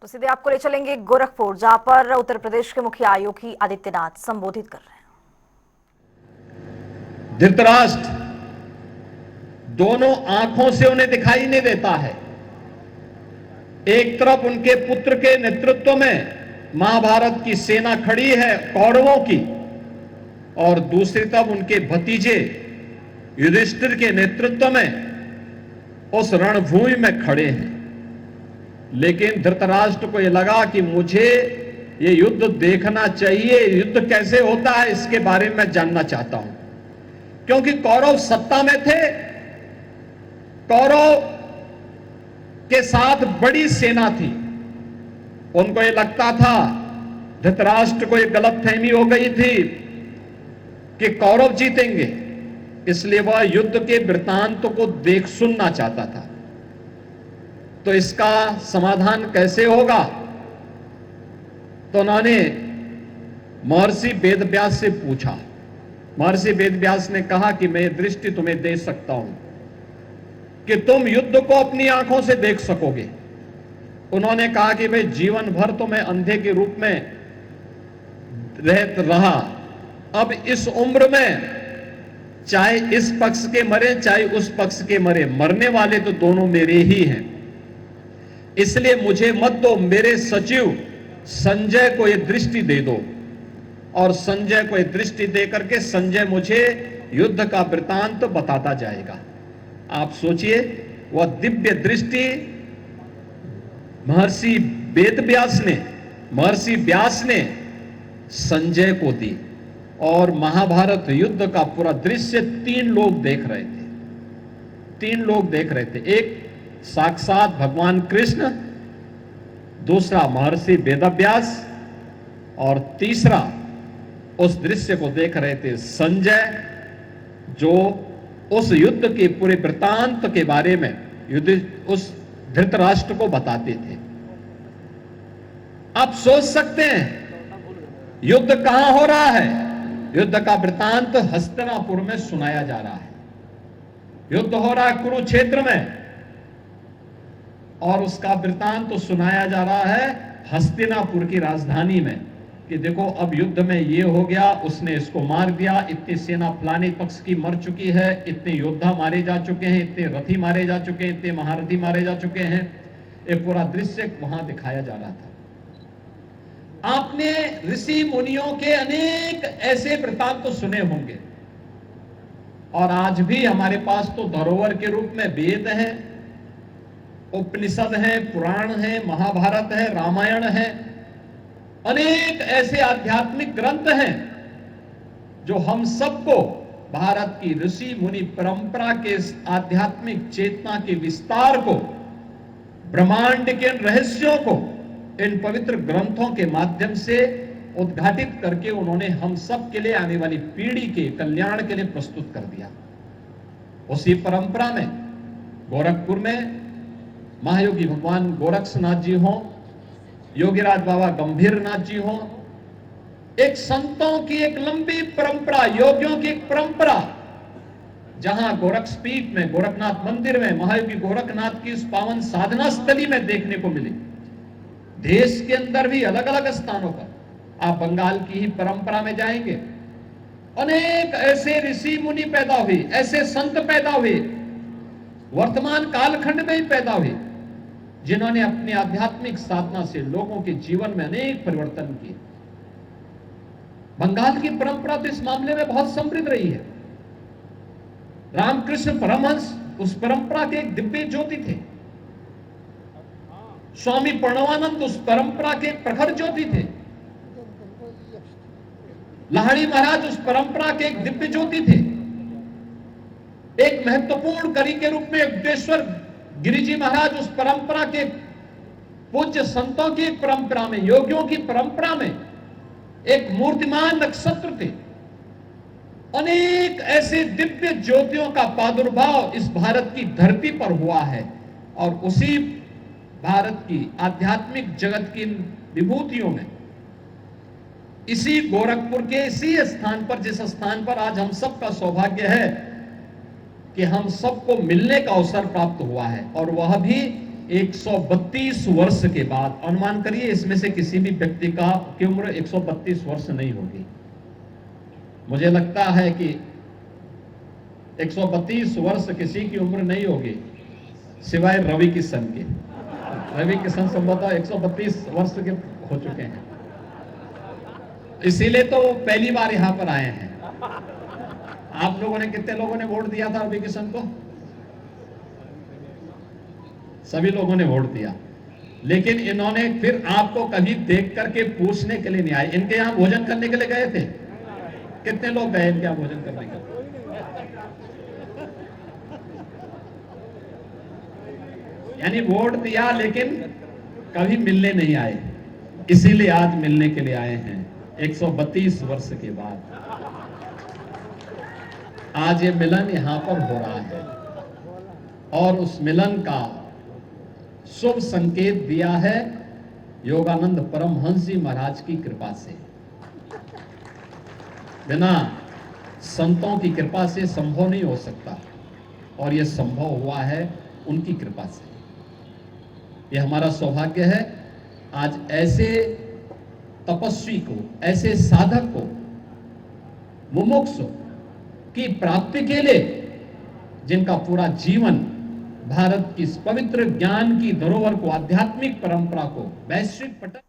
तो सीधे आपको ले चलेंगे गोरखपुर, जहां पर उत्तर प्रदेश के मुखिया योगी आदित्यनाथ संबोधित कर रहे हैं। धृतराष्ट्र दोनों आंखों से उन्हें दिखाई नहीं देता है। एक तरफ उनके पुत्र के नेतृत्व में महाभारत की सेना खड़ी है कौरवों की, और दूसरी तरफ उनके भतीजे युधिष्ठिर के नेतृत्व में उस रणभूमि में खड़े हैं। लेकिन धृतराष्ट्र को यह लगा कि मुझे ये युद्ध देखना चाहिए, युद्ध कैसे होता है इसके बारे में मैं जानना चाहता हूं, क्योंकि कौरव सत्ता में थे, कौरव के साथ बड़ी सेना थी। उनको यह लगता था, धृतराष्ट्र को यह गलतफहमी हो गई थी कि कौरव जीतेंगे, इसलिए वह युद्ध के वृत्तांत को देख सुनना चाहता था। तो इसका समाधान कैसे होगा? तो उन्होंने महर्षि वेदव्यास से पूछा। महर्षि वेदव्यास ने कहा कि मैं दृष्टि तुम्हें दे सकता हूं कि तुम युद्ध को अपनी आंखों से देख सकोगे। उन्होंने कहा कि भाई जीवन भर तो मैं अंधे के रूप में रहा, अब इस उम्र में चाहे इस पक्ष के मरे चाहे उस पक्ष के मरे, मरने वाले तो दोनों मेरे ही हैं, इसलिए मुझे मत दो, मेरे सचिव संजय को यह दृष्टि दे दो। और संजय को यह दृष्टि दे करके संजय मुझे युद्ध का वृत्तांत बताता जाएगा। आप सोचिए, वह दिव्य दृष्टि महर्षि व्यास ने संजय को दी, और महाभारत युद्ध का पूरा दृश्य तीन लोग देख रहे थे। एक साक्षात भगवान कृष्ण, दूसरा महर्षि वेदव्यास, और तीसरा उस दृश्य को देख रहे थे संजय, जो उस युद्ध के पूरे वृत्तांत के बारे में उस धृतराष्ट्र को बताते थे। आप सोच सकते हैं युद्ध कहां हो रहा है? युद्ध का वृत्तांत हस्तिनापुर में सुनाया जा रहा है। युद्ध हो रहा है कुरुक्षेत्र में, और उसका वृत्तांत तो सुनाया जा रहा है हस्तिनापुर की राजधानी में कि देखो अब युद्ध में ये हो गया, उसने इसको मार दिया, इतनी सेना फलाने पक्ष की मर चुकी है, इतने योद्धा मारे जा चुके हैं, इतने रथी मारे जा चुके हैं, इतने महारथी मारे जा चुके हैं। एक पूरा दृश्य वहां दिखाया जा रहा था। आपने ऋषि मुनियों के अनेक ऐसे वृत्तांत तो सुने होंगे, और आज भी हमारे पास तो धरोहर के रूप में वेद है, उपनिषद है, पुराण है, महाभारत है, रामायण है, अनेक ऐसे आध्यात्मिक ग्रंथ हैं जो हम सबको भारत की ऋषि मुनि परंपरा के आध्यात्मिक चेतना के विस्तार को, ब्रह्मांड के रहस्यों को इन पवित्र ग्रंथों के माध्यम से उद्घाटित करके उन्होंने हम सब के लिए, आने वाली पीढ़ी के कल्याण के लिए प्रस्तुत कर दिया। उसी परंपरा में गोरखपुर में महायोगी भगवान गोरक्षनाथ जी हों, योगीराज बाबा गंभीरनाथ जी हों, एक संतों की एक लंबी परंपरा, योगियों की एक परंपरा, जहां गोरक्षपीठ में, गोरखनाथ मंदिर में महायोगी गोरखनाथ की उस पावन साधना स्थली में देखने को मिली। देश के अंदर भी अलग अलग स्थानों पर, आप बंगाल की ही परंपरा में जाएंगे, अनेक ऐसे ऋषि मुनि पैदा हुए, ऐसे संत पैदा हुए, वर्तमान कालखंड में ही पैदा हुए, जिन्होंने अपनी आध्यात्मिक साधना से लोगों के जीवन में अनेक परिवर्तन किए। बंगाल की परंपरा तो इस मामले में बहुत समृद्ध रही है। रामकृष्ण परमहंस उस परंपरा के एक दिव्य ज्योति थे। स्वामी प्रणवानंद उस परंपरा के प्रखर ज्योति थे। लाहिड़ी महाराज उस परंपरा के एक दिव्य ज्योति थे। एक महत्वपूर्ण कड़ी के रूप में युक्तेश्वर गिरिजी महाराज उस परंपरा के पूज्य संतों की परंपरा में, योगियों की परंपरा में एक मूर्तिमान नक्षत्र थे। अनेक ऐसे दिव्य ज्योतियों का प्रादुर्भाव इस भारत की धरती पर हुआ है, और उसी भारत की आध्यात्मिक जगत की विभूतियों में, इसी गोरखपुर के इसी स्थान पर, जिस स्थान पर आज हम सबका सौभाग्य है कि हम सबको मिलने का अवसर प्राप्त हुआ है, और वह भी 132 वर्ष के बाद, अनुमान करिए इसमें से किसी भी व्यक्ति की उम्र 132 वर्ष नहीं होगी। मुझे लगता है कि 132 वर्ष किसी की उम्र नहीं होगी सिवाय रवि किशन के। रवि किशन संभवतः 132 वर्ष के हो चुके हैं, इसीलिए तो वो पहली बार यहां पर आए हैं। आप लोगों ने, कितने लोगों ने वोट दिया था रवि किशन को? सभी लोगों ने वोट दिया, लेकिन इन्होंने फिर आपको कभी देख करके पूछने के लिए नहीं आए। इनके यहां भोजन करने के लिए गए थे? कितने लोग गए इनके यहां भोजन करने के लिए? यानी वोट दिया लेकिन कभी मिलने नहीं आए, इसीलिए आज मिलने के लिए आए हैं 132 वर्ष के बाद। आज ये मिलन यहां पर हो रहा है और उस मिलन का शुभ संकेत दिया है योगानंद परमहंस जी महाराज की कृपा से। बिना संतों की कृपा से संभव नहीं हो सकता, और यह संभव हुआ है उनकी कृपा से। यह हमारा सौभाग्य है आज ऐसे तपस्वी को, ऐसे साधक को, मुमुक्षु की प्राप्ति के लिए, जिनका पूरा जीवन भारत की इस पवित्र ज्ञान की धरोहर को, आध्यात्मिक परंपरा को वैश्विक पटल